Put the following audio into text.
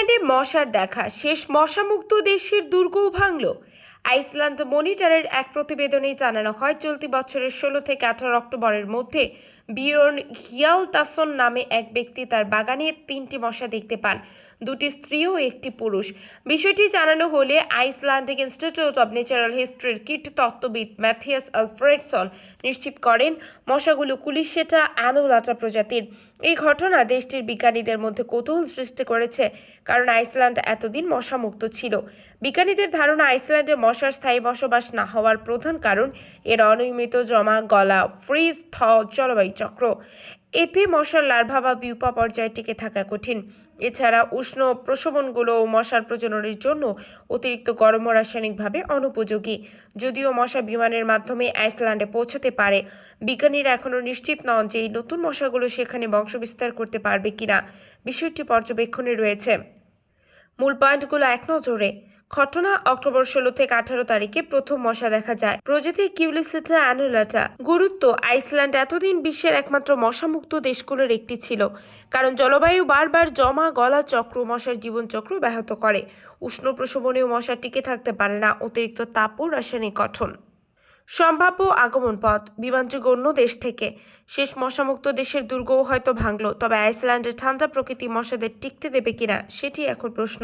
আইসল্যান্ডে মশার দেখা, শেষ মশামুক্ত দেশের দুর্গও ভাঙল। আইসল্যান্ড মনিটরের এক প্রতিবেদনে জানানো হয়, চলতি বছরের 16 থেকে 18 অক্টোবরের মধ্যে বিয়র্ন হিয়ালতাসন নামে এক ব্যক্তি তার বাগানে 3টি মশা দেখতে পান, 2টি স্ত্রী ও 1টি পুরুষ। বিষয়টি জানানো হলে আইসল্যান্ডিক ইনস্টিটিউট অব ন্যাচারাল হিস্ট্রির কীটতত্ত্ববিদ ম্যাথিয়াস আলফ্রেডসন নিশ্চিত করেন মশাগুলো কুলিশেটা অ্যানুলাটা প্রজাতির। এই ঘটনা দেশটির বিজ্ঞানীদের মধ্যে কৌতূহল সৃষ্টি করেছে, কারণ আইসল্যান্ড এতদিন মশামুক্ত ছিল। বিজ্ঞানীদের ধারণা, আইসল্যান্ডে মশার স্থায়ী বসবাস না হওয়ার প্রধান কারণ এর অনিয়মিত জমা গলা ফ্রিজ থ জলবায়ু চক্র। এতে মশার লার্ভা বা পিউপা পর্যায়ে টিকে থাকা কঠিন। এছাড়া উষ্ণ প্রশমনগুলো মশার প্রজননের জন্য অতিরিক্ত গরম ও রাসায়নিকভাবে অনুপযোগী। যদিও মশা বিমানের মাধ্যমে আইসল্যান্ডে পৌঁছাতে পারে, বিজ্ঞানীরা এখনও নিশ্চিত নন যে এই নতুন মশাগুলো সেখানে বংশবিস্তার করতে পারবে কিনা। বিষয়টি পর্যবেক্ষণে রয়েছে। মূল পয়েন্টগুলো এক নজরে। ঘটনা: অক্টোবর 16 থেকে 18 তারিখে প্রথম মশা দেখা যায়, প্রজাতি কিউলিসেটা অ্যানুলাটা। গুরুত্ব: আইসল্যান্ড এতদিন বিশ্বের একমাত্র মশামুক্ত দেশগুলোর একটি ছিল, কারণ জলবায়ু বারবার জমা গলা চক্র মশার জীবনচক্র ব্যাহত করে। উষ্ণ প্রশমনেও মশা টিকে থাকতে পারে না, অতিরিক্ত তাপ ও রাসায়নিক গঠন। সম্ভাব্য আগমন পথ: বিমানযোগে অন্য দেশ থেকে। শেষ মশামুক্ত দেশের দুর্গও হয়তো ভাঙল, তবে আইসল্যান্ডের ঠান্ডা প্রকৃতি মশাদের টিকতে দেবে কিনা সেটি এখন প্রশ্ন।